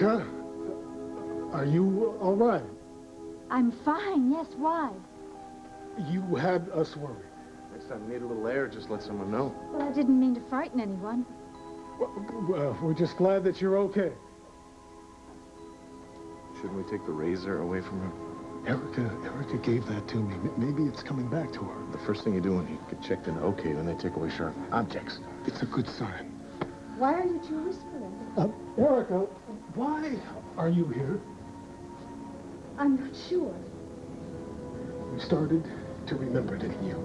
Erica, are you all right? I'm fine, yes, why? You had us worried. Next time you need a little air, just let someone know. Well, I didn't mean to frighten anyone. Well, we're just glad that you're okay. Shouldn't we take the razor away from her? Erica gave that to me. Maybe it's coming back to her. The first thing you do when you get checked in, okay, when they take away sharp objects. It's a good sign. Why are you two whispering? Erica, why are you here? I'm not sure. We started to remember getting you.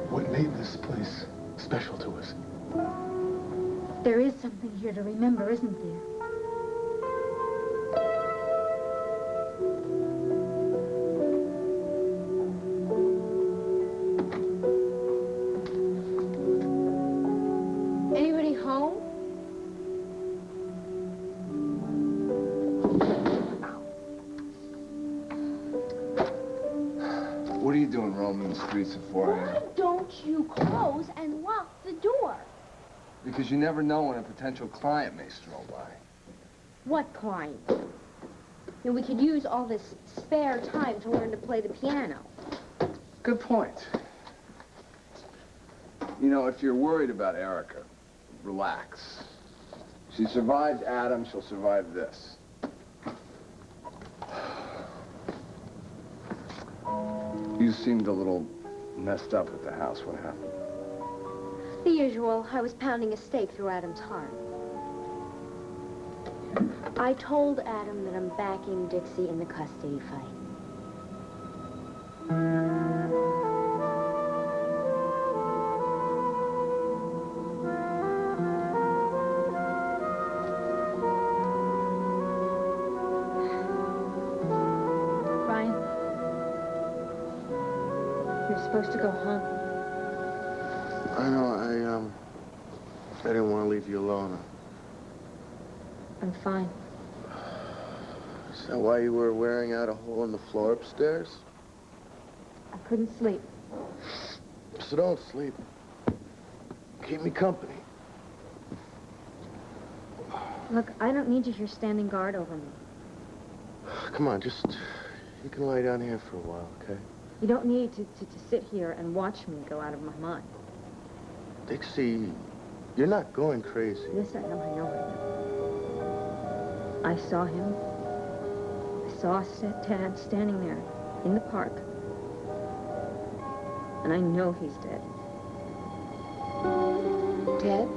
What made this place special to us? There is something here to remember, isn't there? Anybody home? What are you doing roaming the streets at 4 a.m.? Why don't you close and lock the door? Because you never know when a potential client may stroll by. What client? You know, we could use all this spare time to learn to play the piano. Good point. You know, if you're worried about Erica, relax. She survived Adam, she'll survive this. You seemed a little messed up at the house. What happened? The usual. I was pounding a stake through Adam's heart. I told Adam that I'm backing Dixie in the custody fight. Ryan, you're supposed to go home. I know, I didn't want to leave you alone. I'm fine. Is that why you were wearing out a hole in the floor upstairs? I couldn't sleep. So don't sleep. Keep me company. Look, I don't need you here standing guard over me. Come on, you can lie down here for a while, okay? You don't need to sit here and watch me go out of my mind. Dixie, you're not going crazy. Yes, I know I am. I saw him. I saw Tad standing there in the park. And I know he's dead. Ted?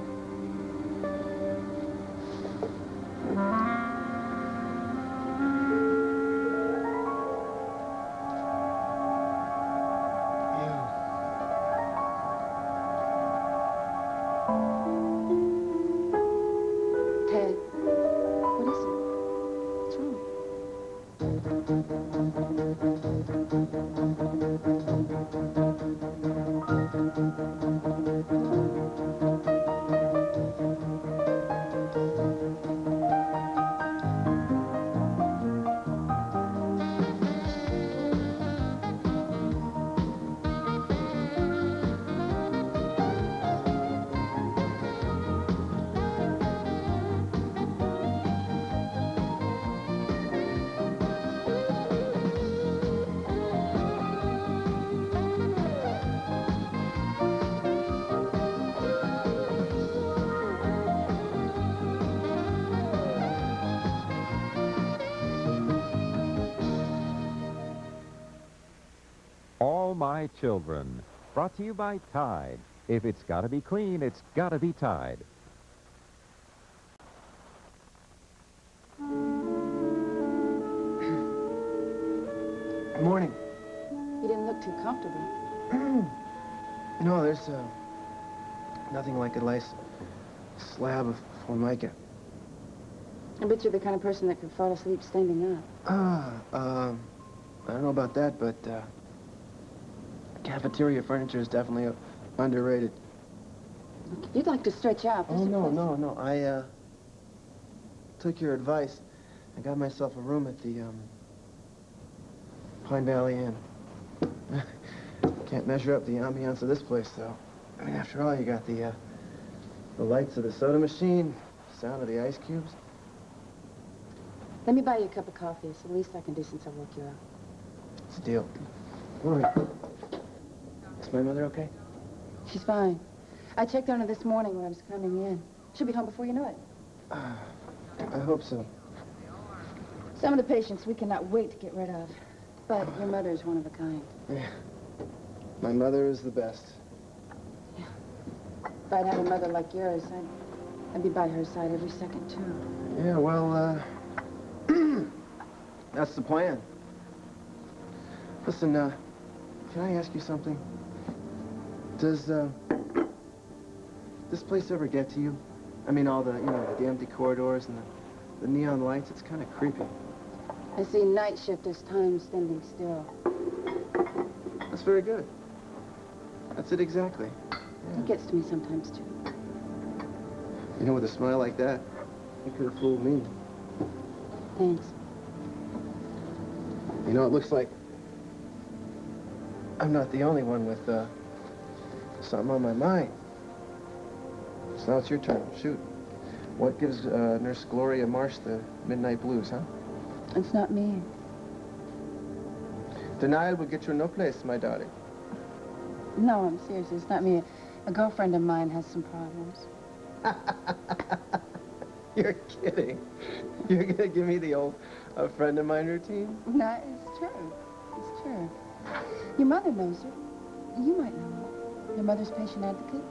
All My Children, brought to you by Tide. If it's gotta be clean, it's gotta be Tide. Good morning. You didn't look too comfortable. No, there's nothing like a nice slab of formica. I bet you're the kind of person that could fall asleep standing up. I don't know about that, but cafeteria furniture is definitely underrated. Look, you'd like to stretch out. Oh, no. I took your advice. I got myself a room at the Pine Valley Inn. Can't measure up the ambiance of this place, though. I mean, after all, you got the lights of the soda machine, sound of the ice cubes. Let me buy you a cup of coffee. It's the least I can do since I woke you up. It's a deal. All right. Is my mother okay? She's fine. I checked on her this morning when I was coming in. She'll be home before you know it. I hope so. Some of the patients we cannot wait to get rid of. But your mother is one of a kind. Yeah. My mother is the best. Yeah. If I'd had a mother like yours, I'd be by her side every second, too. Yeah, well, that's the plan. Listen, can I ask you something? Does, this place ever get to you? I mean, all the, the empty corridors and the neon lights, it's kind of creepy. I see night shift as time standing still. That's very good. That's it exactly. It gets to me sometimes, too. You know, with a smile like that, you could have fooled me. Thanks. You know, it looks like I'm not the only one with, something on my mind. So now it's your turn. Shoot. What gives Nurse Gloria Marsh the midnight blues, huh? It's not me. Denial will get you no place, my darling. No, I'm serious. It's not me. A girlfriend of mine has some problems. You're kidding. You're gonna give me the old a friend of mine routine? No, it's true. It's true. Your mother knows her. You might know her. Your mother's patient advocate.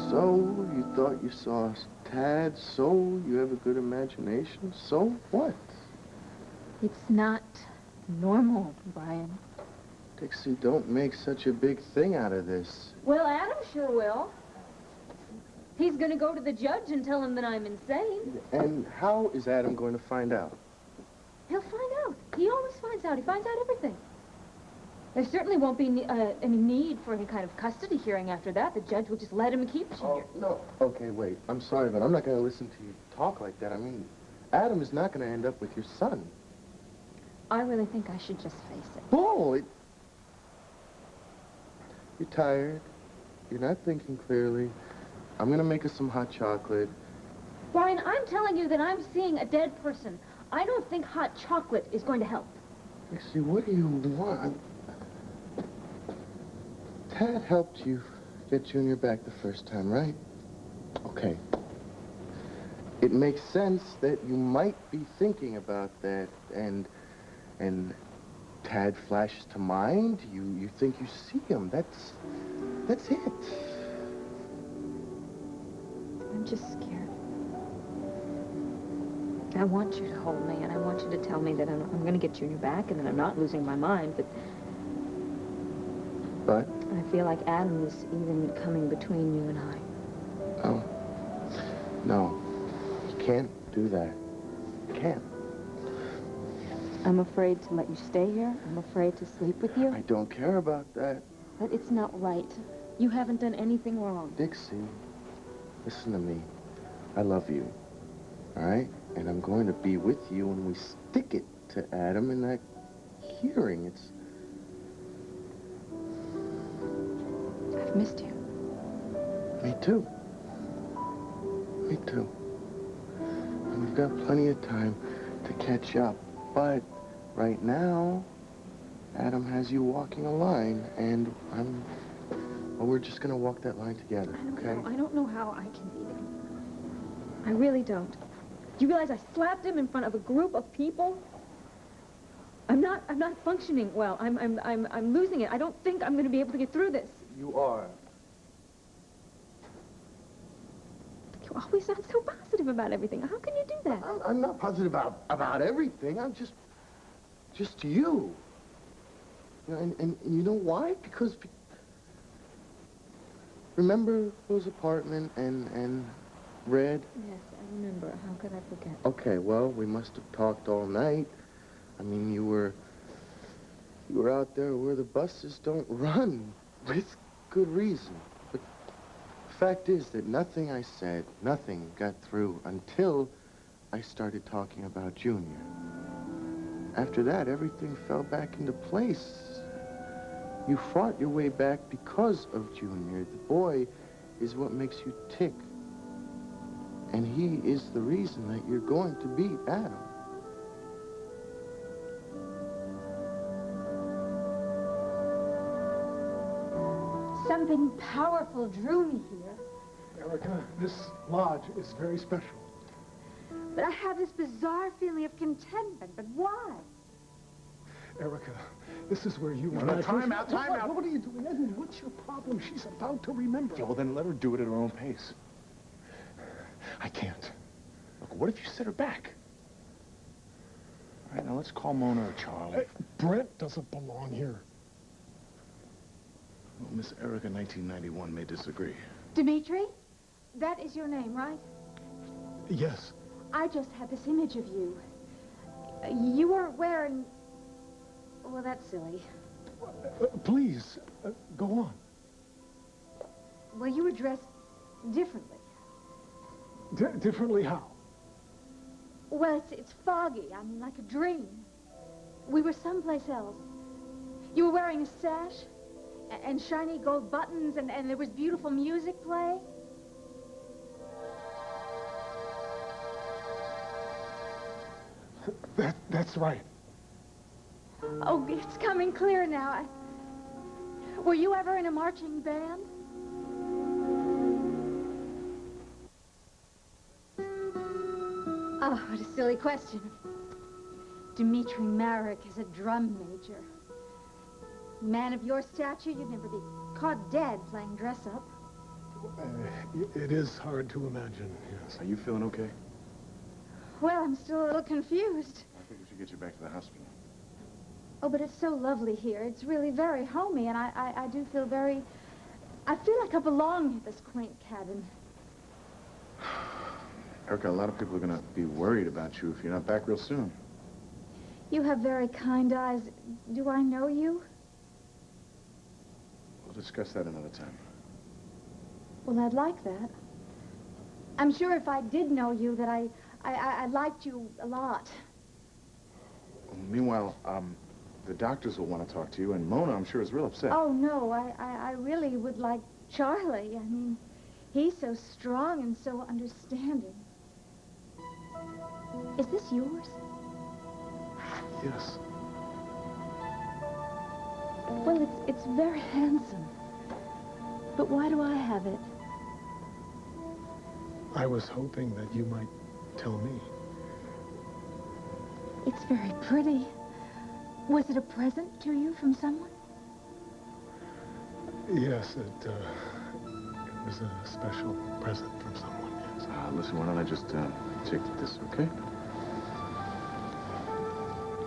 So, you thought you saw Tad, so you have a good imagination, so what? It's not normal, Brian. Dixie, don't make such a big thing out of this. Well, Adam sure will. He's gonna go to the judge and tell him that I'm insane. And how is Adam going to find out? He'll find out. He always finds out. He finds out everything. There certainly won't be any need for any kind of custody hearing after that. The judge will just let him keep Junior. Oh, no. Okay, wait. I'm sorry, but I'm not going to listen to you talk like that. I mean, Adam is not going to end up with your son. I really think I should just face it. Bull! You're tired. You're not thinking clearly. I'm going to make us some hot chocolate. Brian, I'm telling you that I'm seeing a dead person. I don't think hot chocolate is going to help. Dixie, what do you want? Tad helped you get Junior back the first time, right? Okay. It makes sense that you might be thinking about that, and Tad flashes to mind. You think you see him. That's it. I'm just scared. I want you to hold me, and I want you to tell me that I'm going to get Junior back, and that I'm not losing my mind, but I feel like Adam is even coming between you and I. Oh. No. You can't do that. You can't. I'm afraid to let you stay here. I'm afraid to sleep with you. I don't care about that. But it's not right. You haven't done anything wrong. Dixie, listen to me. I love you. All right? And I'm going to be with you when we stick it to Adam in that hearing. I've missed you. Me too. Me too. And we've got plenty of time to catch up. But right now, Adam has you walking a line, and well, we're just going to walk that line together, okay? I don't know how I can beat him. I really don't. Do you realize I slapped him in front of a group of people? I'm not functioning well. I'm losing it. I don't think I'm going to be able to get through this. You are. You always sound so positive about everything. How can you do that? I'm not positive about everything. I'm just you. You know, and you know why? Because remember Rose apartment and Red? Yes, I remember. How could I forget? Okay, well, we must have talked all night. I mean, you were out there where the buses don't run, with good reason. But the fact is that nothing I said, nothing got through until I started talking about Junior. After that, everything fell back into place. You fought your way back because of Junior. The boy is what makes you tick. And he is the reason that you're going to beat Adam. Something powerful drew me here. Erica, this lodge is very special. But I have this bizarre feeling of contentment. But why? Erica, this is where you... No, time out. What are you doing, Edmund? What's your problem? She's about to remember. Yeah, well, then let her do it at her own pace. I can't. Look, what if you set her back? All right, now let's call Mona or Charlie. Brent doesn't belong here. Well, Miss Erica 1991 may disagree. Dimitri? That is your name, right? Yes. I just had this image of you. You weren't wearing... Well, that's silly. Please, go on. Well, you were dressed differently. Differently how? Well, it's foggy. I mean, like a dream. We were someplace else. You were wearing a sash and shiny gold buttons, and there was beautiful music playing. That's right. Oh, it's coming clear now. Were you ever in a marching band? Oh, what a silly question. Dimitri Marek is a drum major. Man of your stature, you'd never be caught dead playing dress-up. It is hard to imagine, yes. Are you feeling okay? Well, I'm still a little confused. I think we should get you back to the hospital. Oh, but it's so lovely here. It's really very homey, and I do feel very... I feel like I belong at this quaint cabin. Erica, a lot of people are going to be worried about you if you're not back real soon. You have very kind eyes. Do I know you? We'll discuss that another time. Well, I'd like that. I'm sure if I did know you that I liked you a lot. Meanwhile, the doctors will want to talk to you, and Mona, I'm sure, is real upset. Oh, no, I really would like Charlie. I mean, he's so strong and so understanding. Is this yours? Yes. Well, it's very handsome. But why do I have it? I was hoping that you might tell me. It's very pretty. Was it a present to you from someone? Yes, it was a special present from someone, yes. Listen, why don't I just take this, okay?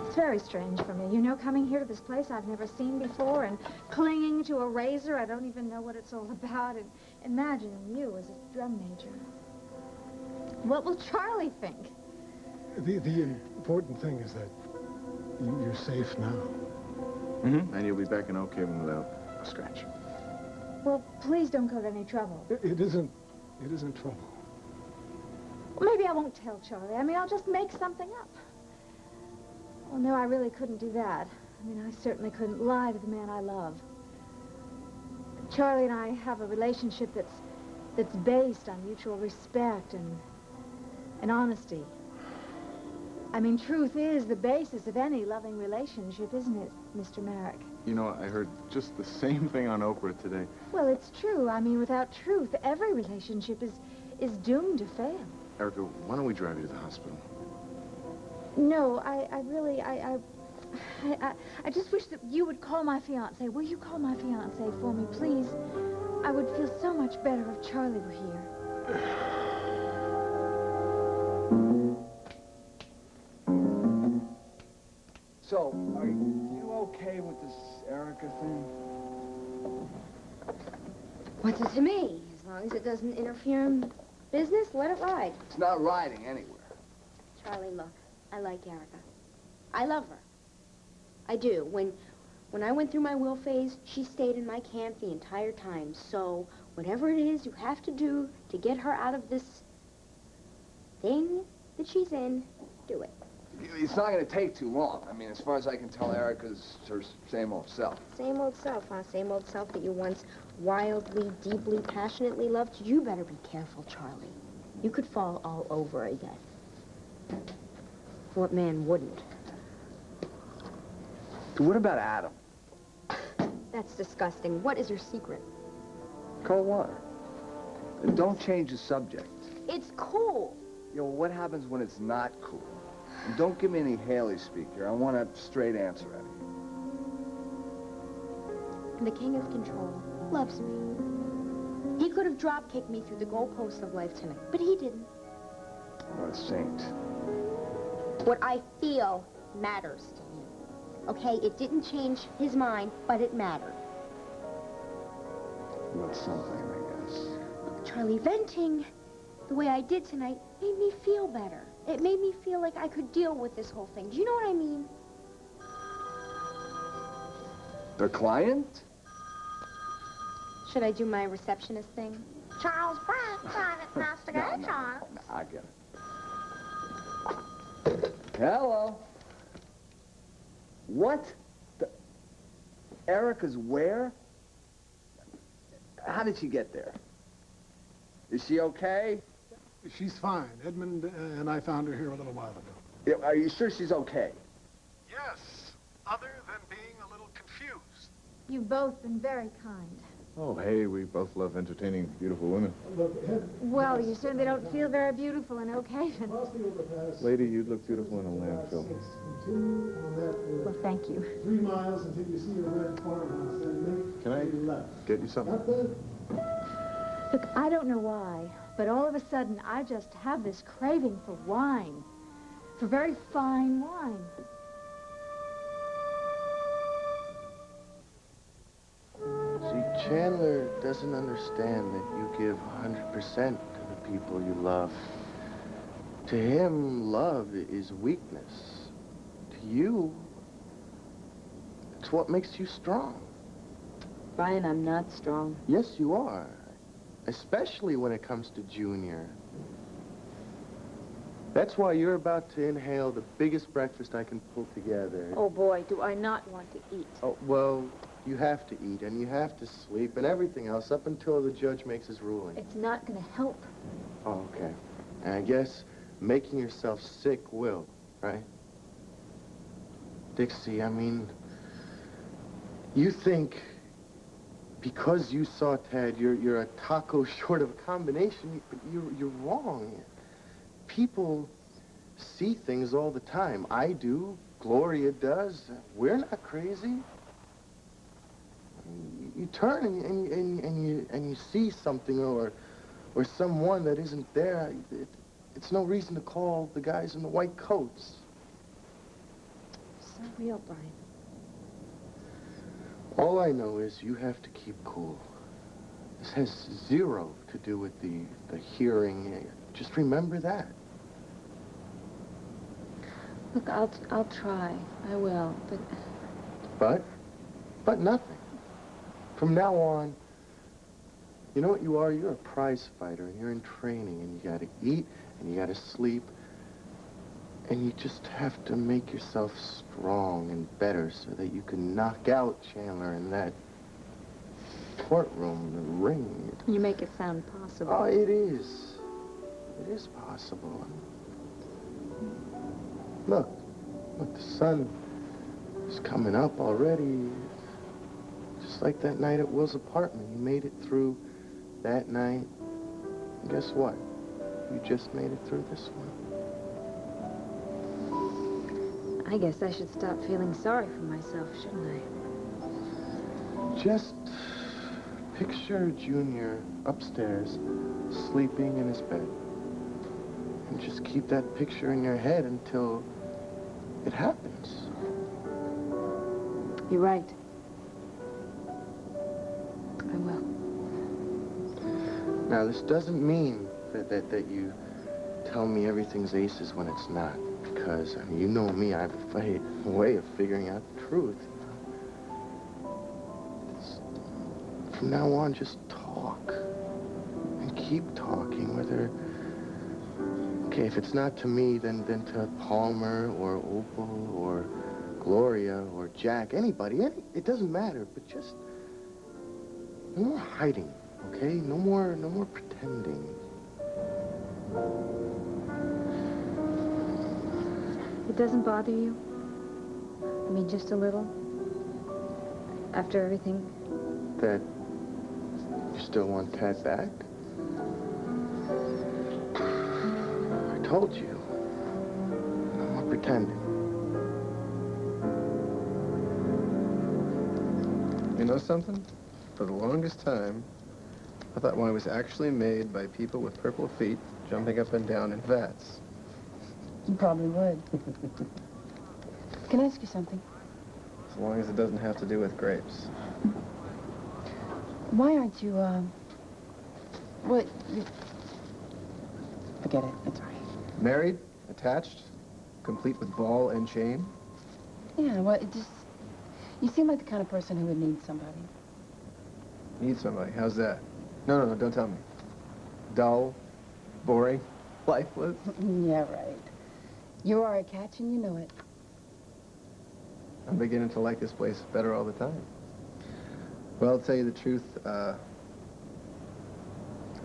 It's very strange for me. You know, coming here to this place I've never seen before and clinging to a razor I don't even know what it's all about, and imagining you as a drum major. What will Charlie think? The important thing is that you're safe now. Mm-hmm. And you'll be back in Oak Haven without a scratch. Well, please don't go to any trouble. It isn't trouble. Well, maybe I won't tell Charlie. I mean, I'll just make something up. Well, no, I really couldn't do that. I mean, I certainly couldn't lie to the man I love. Charlie and I have a relationship that's based on mutual respect and honesty. I mean, truth is the basis of any loving relationship, isn't it, Mr. Marek? You know, I heard just the same thing on Oprah today. Well, it's true. I mean, without truth, every relationship is doomed to fail. Erica, why don't we drive you to the hospital? No, I just wish that you would call my fiancé. Will you call my fiancé for me, please? I would feel so much better if Charlie were here. So, are you okay with this Erica thing? What's it to me? As long as it doesn't interfere in business, let it ride. It's not riding anywhere. Charlie, look, I like Erica. I love her. I do. When I went through my will phase, she stayed in my camp the entire time. So, whatever it is you have to do to get her out of this thing that she's in, do it. It's not going to take too long. I mean, as far as I can tell, Erica's her same old self. Same old self, huh? Same old self that you once wildly, deeply, passionately loved. You better be careful, Charlie. You could fall all over again. What man wouldn't? What about Adam? That's disgusting. What is your secret? Cold water. And don't change the subject. It's cool. You know, what happens when it's not cool? And don't give me any Haley speak here. I want a straight answer out of you. The king of control loves me. He could have drop-kicked me through the goalposts of life tonight, but he didn't. What a saint. What I feel matters to him. Okay, it didn't change his mind, but it mattered. Well, something, I guess. Look, Charlie, venting the way I did tonight made me feel better. It made me feel like I could deal with this whole thing. Do you know what I mean? The client? Should I do my receptionist thing? Charles Pratt, private investigator. No, I get it. Hello. What? Erica's where? How did she get there? Is she okay? She's fine. Edmund and I found her here a little while ago. Yeah, are you sure she's okay? Yes, other than being a little confused. You've both been very kind. Oh, hey, we both love entertaining beautiful women. Well, you certainly don't feel very beautiful in occasion. Lady, you look beautiful in a landfill. Well, thank you. 3 miles until you see a red farmhouse, then make Can I left. get you something? Not bad. Look, I don't know why, but all of a sudden I just have this craving for wine. For very fine wine. See, Chandler doesn't understand that you give 100% to the people you love. To him, love is weakness. To you, it's what makes you strong. Brian, I'm not strong. Yes, you are. Especially when it comes to Junior. That's why you're about to inhale the biggest breakfast I can pull together. Oh, boy, do I not want to eat. Oh, well, you have to eat, and you have to sleep, and everything else up until the judge makes his ruling. It's not going to help. Oh, okay. And I guess making yourself sick will, right? Dixie, I mean, you think because you saw Ted, you're a taco short of a combination, but you're wrong. People see things all the time. I do. Gloria does. We're not crazy. You turn and you see something or someone that isn't there. It's no reason to call the guys in the white coats. So real, Brian. All I know is you have to keep cool. This has zero to do with the hearing. Just remember that. Look, I'll try. I will, but... But nothing. From now on, you know what you are? You're a prize fighter, and you're in training, and you gotta eat, and you gotta sleep, and you just have to make yourself strong and better so that you can knock out Chandler in that courtroom, the ring. You make it sound possible. Oh, it is. It is possible. Look, the sun is coming up already. Just like that night at Will's apartment. You made it through that night. And guess what? You just made it through this one. I guess I should stop feeling sorry for myself, shouldn't I? Just picture Junior upstairs, sleeping in his bed. And just keep that picture in your head until it happens. You're right. I will. Now, this doesn't mean that you tell me everything's aces when it's not. Because, I mean, you know me, I have a way of figuring out the truth. From now on, just talk. And keep talking, whether... Okay, if it's not to me, then to Palmer or Opal or Gloria or Jack, anybody, it doesn't matter, but just no more hiding, okay? No more pretending. It doesn't bother you? I mean, just a little? After everything? That you still want Tad back? I told you. I'm not pretending. You know something? For the longest time, I thought wine was actually made by people with purple feet jumping up and down in vats. You probably would. Can I ask you something? As long as it doesn't have to do with grapes. Why aren't you, what, you... Forget it, it's all right. Married, attached, complete with ball and chain. Yeah, well, it just... You seem like the kind of person who would need somebody. Need somebody, how's that? No, don't tell me. Dull, boring, lifeless. Yeah, right. You are a catch and you know it. I'm beginning to like this place better all the time. Well, to tell you the truth, I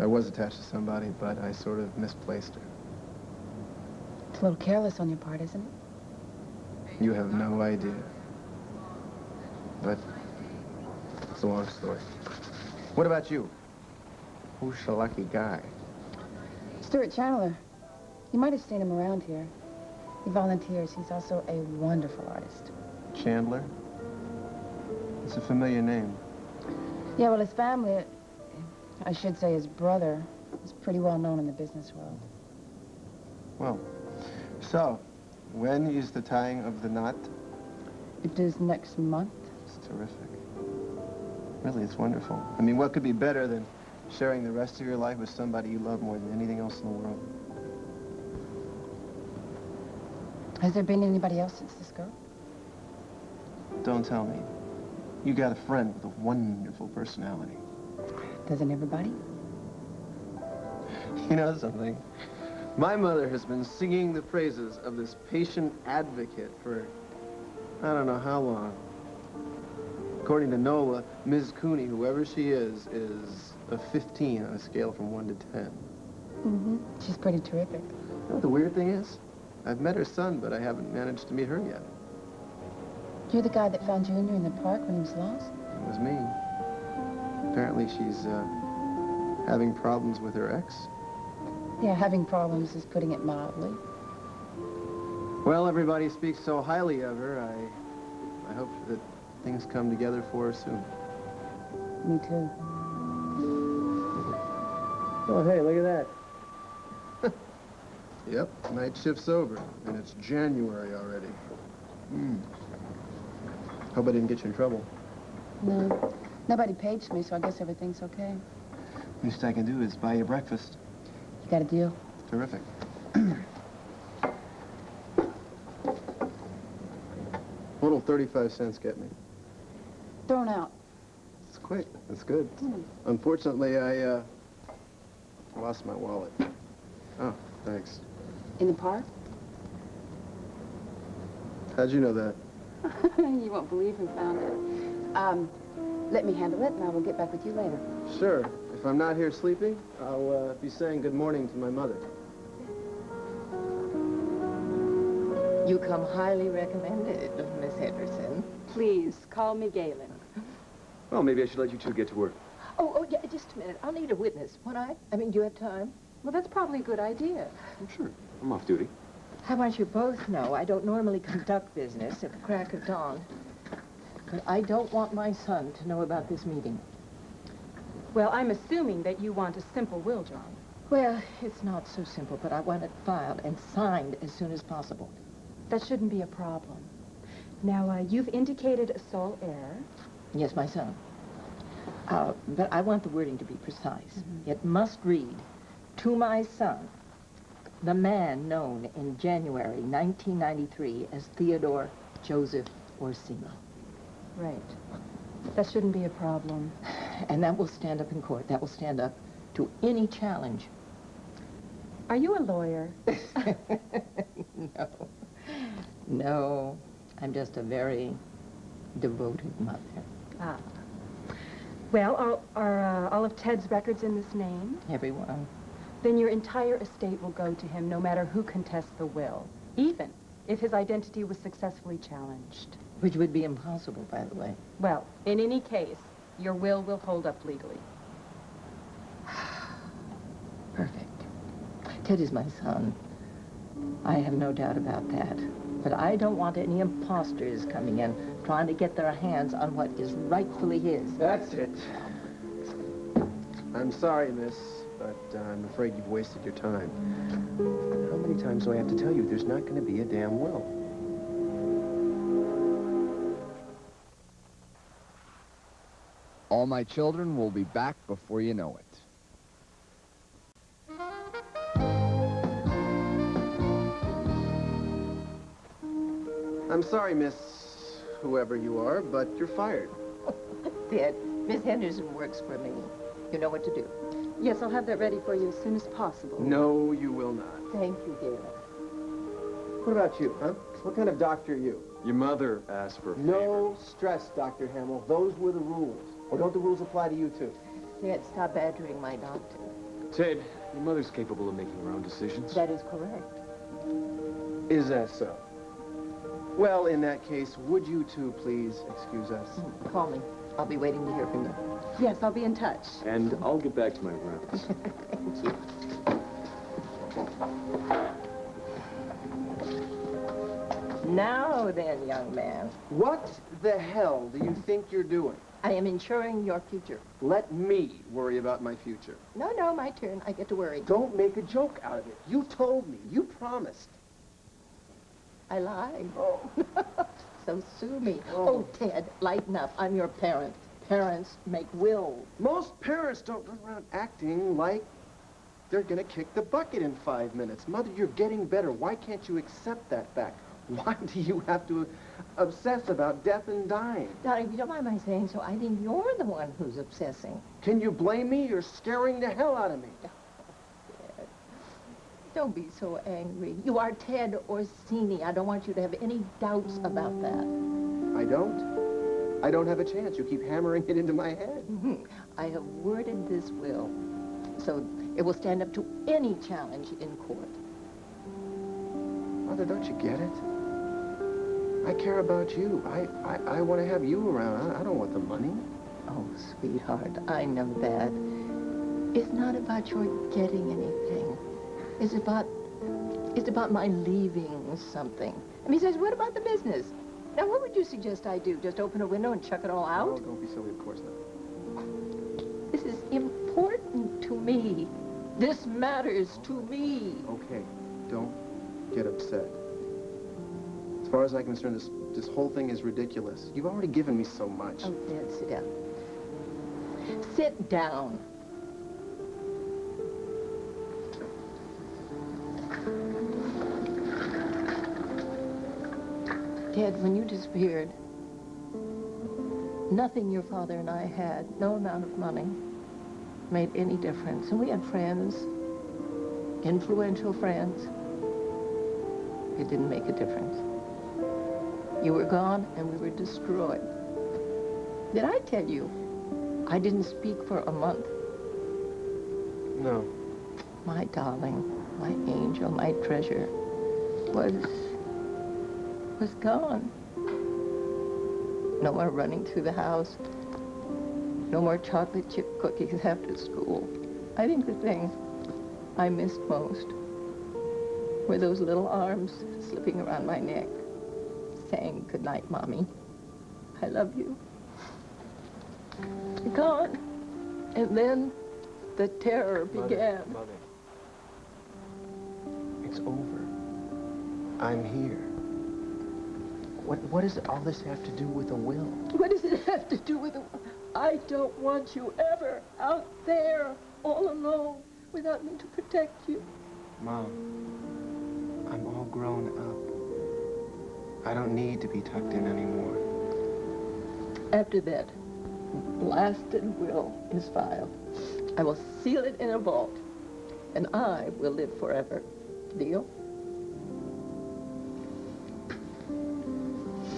was attached to somebody, but I sort of misplaced her. It's a little careless on your part, isn't it? You have no idea. But it's a long story. What about you? Who's the lucky guy? Stuart Chandler. You might have seen him around here. He volunteers. He's also a wonderful artist. Chandler? It's a familiar name. Yeah, well, his family, I should say his brother, is pretty well known in the business world. Well, so, when is the tying of the knot? It is next month. It's terrific. Really, it's wonderful. I mean, what could be better than sharing the rest of your life with somebody you love more than anything else in the world? Has there been anybody else since this girl? Don't tell me. You got a friend with a wonderful personality. Doesn't everybody? You know something? My mother has been singing the praises of this patient advocate for I don't know how long. According to Nola, Ms. Cooney, whoever she is a 15 on a scale from 1 to 10. Mm-hmm. She's pretty terrific. You know, the weird thing is, I've met her son, but I haven't managed to meet her yet. You're the guy that found Junior in the park when he was lost? It was me. Apparently she's having problems with her ex. Yeah, having problems is putting it mildly. Well, everybody speaks so highly of her. I hope that things come together for her soon. Me too. Oh, hey, look at that. Yep, night shift's over, and it's January already. Hope I didn't get you in trouble. No. Nobody paged me, so I guess everything's okay. Least I can do is buy you breakfast. You got a deal? Terrific. What'll 35 cents get me? Thrown out. It's quick. That's good. Unfortunately, I lost my wallet. Oh, thanks. In the park? How'd you know that? You won't believe who found it. Let me handle it, and I will get back with you later. Sure. If I'm not here sleeping, I'll be saying good morning to my mother. You come highly recommended, Miss Henderson. Please, call me Galen. Well, maybe I should let you two get to work. Oh, yeah, just a minute. I'll need a witness. I mean, do you have time? Well, that's probably a good idea. Oh, sure. I'm off duty. How about you both know I don't normally conduct business at the crack of dawn. But I don't want my son to know about this meeting. Well, I'm assuming that you want a simple will, John. Well, it's not so simple, but I want it filed and signed as soon as possible. That shouldn't be a problem. Now, you've indicated a sole heir. Yes, my son. But I want the wording to be precise. It must read, to my son, the man known in January 1993 as Theodore Joseph Orsini. Right. That shouldn't be a problem. And that will stand up in court. That will stand up to any challenge. Are you a lawyer? No. No. I'm just a very devoted mother. Ah. Well, are all of Ted's records in this name? Everyone. Then your entire estate will go to him, no matter who contests the will. Even if his identity was successfully challenged. Which would be impossible, by the way. Well, in any case, your will hold up legally. Perfect. Ted is my son. I have no doubt about that. But I don't want any imposters coming in trying to get their hands on what is rightfully his. That's it. I'm sorry, miss, but I'm afraid you've wasted your time. How many times do I have to tell you there's not going to be a damn will? All my children will be back before you know it. I'm sorry, miss, whoever you are, but you're fired. Ted, Miss Henderson works for me. You know what to do. Yes, I'll have that ready for you as soon as possible. No, you will not. Thank you, Gayla. What about you, huh? What kind of doctor are you? Your mother asked for a favor. No stress, Dr. Hamill. Those were the rules. Or don't the rules apply to you, too? Ted, stop badgering my doctor. Ted, your mother's capable of making her own decisions. That is correct. Is that so? Well, in that case, would you two please excuse us? Call me. I'll be waiting to hear from you. Yes, I'll be in touch. And I'll get back to my rounds. Now then, young man. What the hell do you think you're doing? I am ensuring your future. Let me worry about my future. No, my turn. I get to worry. Don't make a joke out of it. You told me. You promised. I lied. Oh. So sue me. Oh, Ted, lighten up. I'm your parent. Parents make wills. Most parents don't run around acting like they're gonna kick the bucket in 5 minutes. Mother, you're getting better. Why can't you accept that fact? Why do you have to obsess about death and dying? Darling, if you don't mind my saying so, I think you're the one who's obsessing. Can you blame me? You're scaring the hell out of me. Don't be so angry. You are Ted Orsini. I don't want you to have any doubts about that. I don't? I don't have a chance. You keep hammering it into my head. I have worded this will so it will stand up to any challenge in court. Mother, don't you get it? I care about you. I want to have you around. I don't want the money. Oh, sweetheart, I know that. It's not about your getting anything. It's about my leaving something. And besides, what about the business? Now, what would you suggest I do? Just open a window and chuck it all out? Oh, don't be silly, of course not. This is important to me. This matters to me. Okay, don't get upset. As far as I'm concerned, this whole thing is ridiculous. You've already given me so much. Oh, Dad, sit down. Sit down. Dad, when you disappeared, nothing your father and I had, no amount of money, made any difference. And we had friends, influential friends. It didn't make a difference. You were gone and we were destroyed. Did I tell you I didn't speak for a month? No. My darling, my angel, my treasure was gone. No more running through the house. No more chocolate chip cookies after school. I think the thing I missed most were those little arms slipping around my neck, saying, "Good night, Mommy. I love you." Gone. And then the terror began. Mother. It's over. I'm here. What does all this have to do with a will? What does it have to do with it? I don't want you ever out there all alone without me to protect you. Mom, I'm all grown up. I don't need to be tucked in anymore. After that blasted will is filed, I will seal it in a vault, and I will live forever. Deal?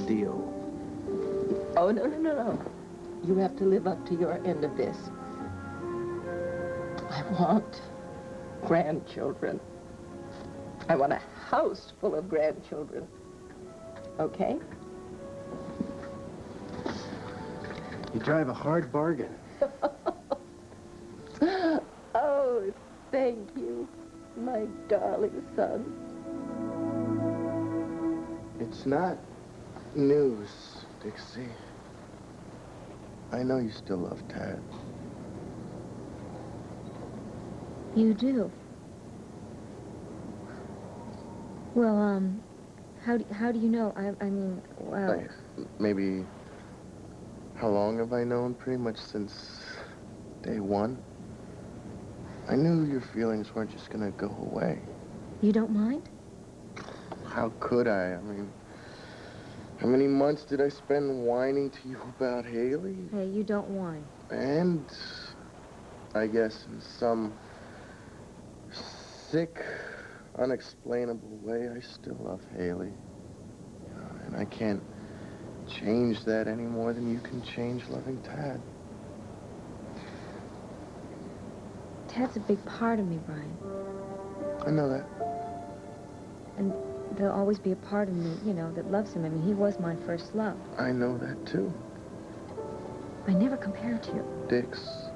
Deal. Oh, no. You have to live up to your end of this. I want grandchildren. I want a house full of grandchildren. okay? You drive a hard bargain. Oh, thank you, my darling son. It's not news, Dixie. I know you still love Tad. You do? Well, how do you know? I mean, well... Like, maybe... How long have I known? Pretty much since day one. I knew your feelings weren't just gonna go away. You don't mind? How could I? I mean, how many months did I spend whining to you about Haley? Hey, you don't whine. And I guess in some sick, unexplainable way, I still love Haley. And I can't change that any more than you can change loving Tad. Tad's a big part of me, Brian. I know that. And there'll always be a part of me, you know, that loves him. I mean, he was my first love. I know that, too. I never compared to you. Dix.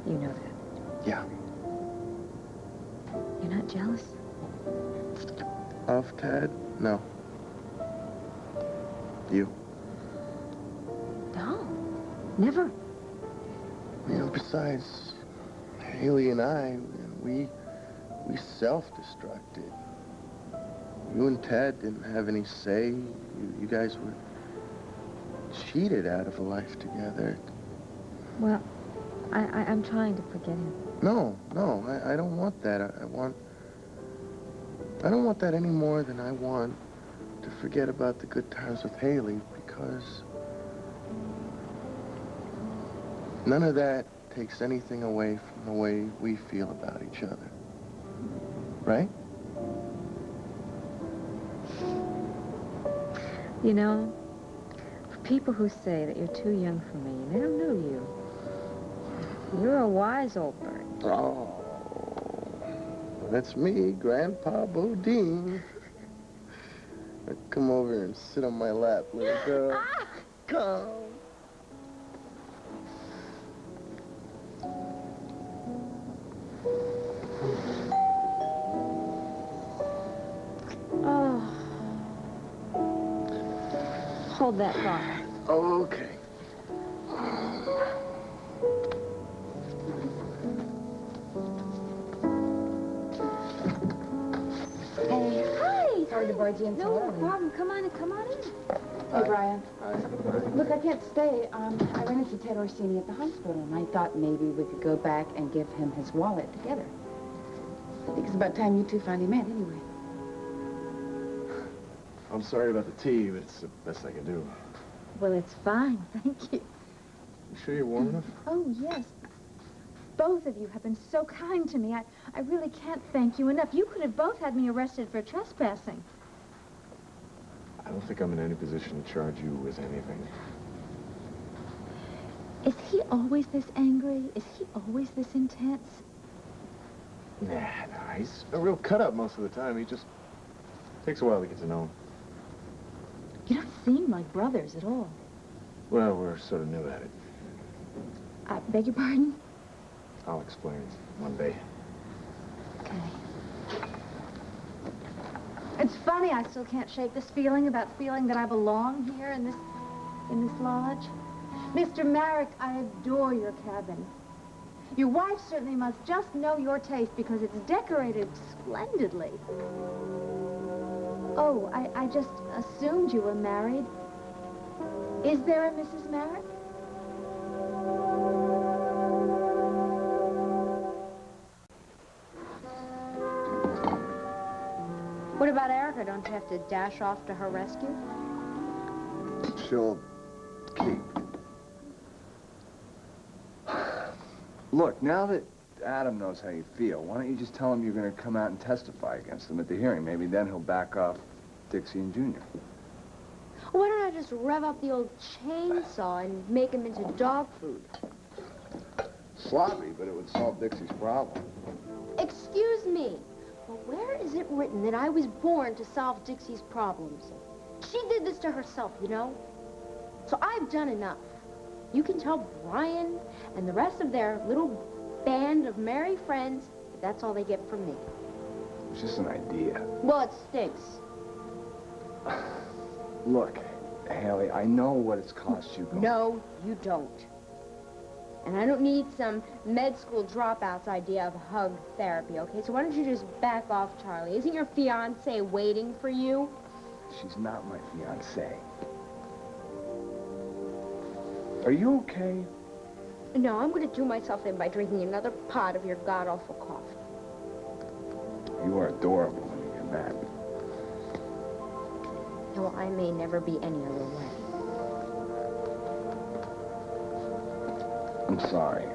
You know that. Yeah. You're not jealous? Of Tad? No. You? No. Never. You know, besides, Haley and I, we self-destructed. You and Tad didn't have any say. You guys were cheated out of a life together. Well, I'm trying to forget him. No, I don't want that. I don't want that any more than I want to forget about the good times with Haley, because none of that takes anything away from the way we feel about each other. Right? You know, for people who say that you're too young for me, they don't know you. You're a wise old bird. Oh, that's me, Grandpa Bodine. Come over and sit on my lap, little girl. Come. Oh. Hold that thought. Okay. Hey. Hi. Sorry to barge in so early. No problem. Come on in. Hey, Brian. Hi. Look, I can't stay. I ran into Ted Orsini at the hospital, and I thought maybe we could go back and give him his wallet together. I think it's about time you two finally met, anyway. I'm sorry about the tea, but it's the best I can do. Well, it's fine. Thank you. You sure you're warm enough? Oh, yes. Both of you have been so kind to me. I really can't thank you enough. You could have both had me arrested for trespassing. I don't think I'm in any position to charge you with anything. Is he always this angry? Is he always this intense? Nah, he's a real cut-up most of the time. He just takes a while to get to know him. You don't seem like brothers at all. Well, we're sort of new at it. I beg your pardon? I'll explain one day. Okay. It's funny, I still can't shake this feeling that I belong here in this lodge. Mr. Merrick, I adore your cabin. Your wife certainly must just know your taste because it's decorated splendidly. Oh, I just assumed you were married. Is there a Mrs. Merrick? What about Erica? Don't you have to dash off to her rescue? She'll keep. Look, now that Adam knows how you feel, why don't you just tell him you're going to come out and testify against him at the hearing? Maybe then he'll back off Dixie and Junior. Why don't I just rev up the old chainsaw and make him into dog food? Sloppy, but it would solve Dixie's problem. Excuse me. Well, where is it written that I was born to solve Dixie's problems? She did this to herself, you know? So I've done enough. You can tell Brian and the rest of their little band of merry friends that that's all they get from me. It's just an idea. Well, it stinks. Look, Haley, I know what it's cost you. No, you don't. And I don't need some med school dropout's idea of hug therapy, okay? So why don't you just back off, Charlie? Isn't your fiancé waiting for you? She's not my fiancée. Are you okay? No, I'm going to do myself in by drinking another pot of your god-awful coffee. You are adorable when you get mad. Well, I may never be any other way. I'm sorry.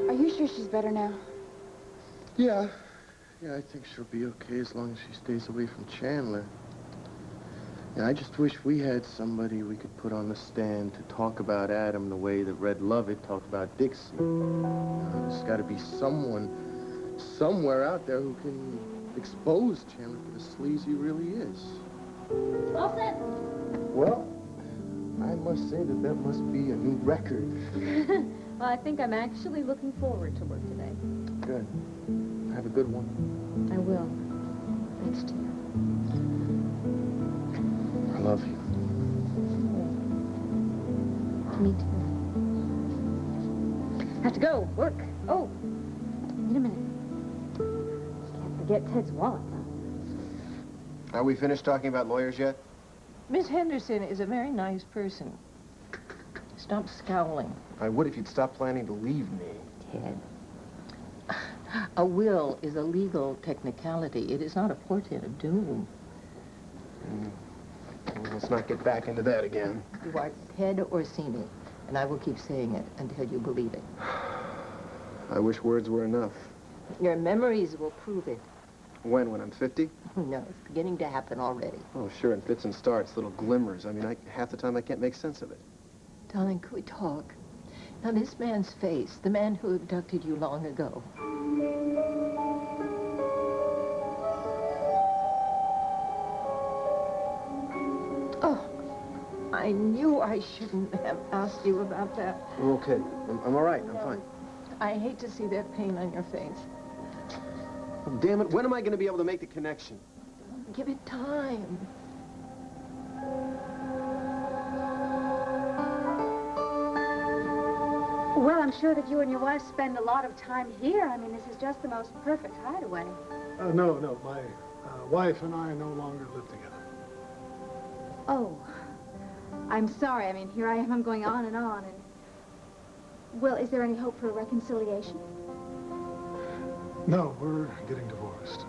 Are you sure she's better now? Yeah. Yeah, I think she'll be okay as long as she stays away from Chandler. Yeah, I just wish we had somebody we could put on the stand to talk about Adam the way that Red Lovett talked about Dixie. There's got to be someone, somewhere out there who can expose Chandler for the sleaze he really is. All set. Well, I must say that that must be a new record. Well, I think I'm actually looking forward to work today. Good. Have a good one. I will. Thanks to you. I love you. Me too. Have to go. Work. Oh, wait a minute. Can't forget Ted's wallet, though. Are we finished talking about lawyers yet? Miss Henderson is a very nice person. Stop scowling. I would if you'd stop planning to leave me. Ted. A will is a legal technicality. It is not a portent of doom. Let's not get back into that again. You are Ted Orsini, and I will keep saying it until you believe it. I wish words were enough. Your memories will prove it. When I'm 50? No, it's beginning to happen already. Oh, sure, in fits and starts, little glimmers. I mean, half the time I can't make sense of it. Darling, could we talk? Now, this man's face, the man who abducted you long ago. Oh, I knew I shouldn't have asked you about that. I'm okay. I'm all right. I'm fine. I hate to see that pain on your face. Oh, damn it, when am I going to be able to make the connection? Give it time. Well, I'm sure that you and your wife spend a lot of time here. I mean, this is just the most perfect hideaway. No. My wife and I no longer live together. Oh, I'm sorry. I mean, here I am. I'm going on and on. And well, is there any hope for a reconciliation? No, we're getting divorced.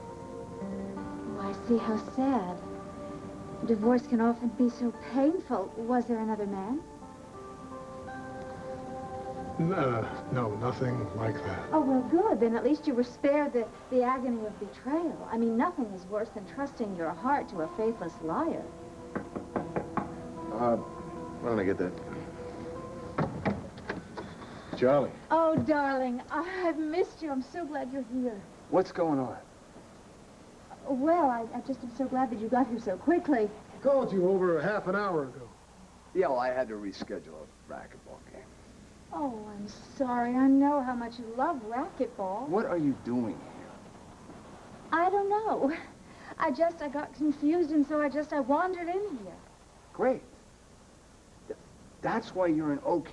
Oh, I see how sad. Divorce can often be so painful. Was there another man? No, nothing like that. Oh, well, good. Then at least you were spared the agony of betrayal. I mean, nothing is worse than trusting your heart to a faithless liar. Why don't I get that? Charlie. Oh, darling, I've missed you. I'm so glad you're here. What's going on? Well, I just am so glad that you got here so quickly. I called you over half an hour ago. Yeah, well, I had to reschedule a racquetball game. Oh, I'm sorry. I know how much you love racquetball. What are you doing here? I don't know. I got confused, and so I wandered in here. Great. That's why you're in OK.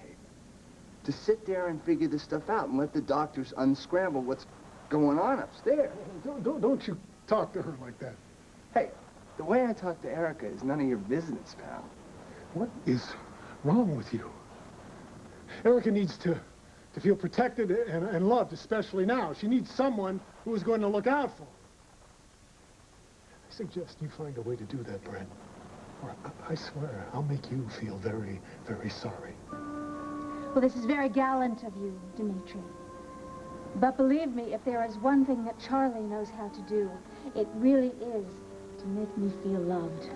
To sit there and figure this stuff out and let the doctors unscramble what's going on upstairs. Don't you talk to her like that. Hey, the way I talk to Erica is none of your business, pal. What is wrong with you? Erica needs to feel protected and loved, especially now. She needs someone who is going to look out for her. I suggest you find a way to do that, Brent. Or I swear, I'll make you feel very, very sorry. Well, this is very gallant of you, Dimitri. But believe me, if there is one thing that Charlie knows how to do, it really is to make me feel loved.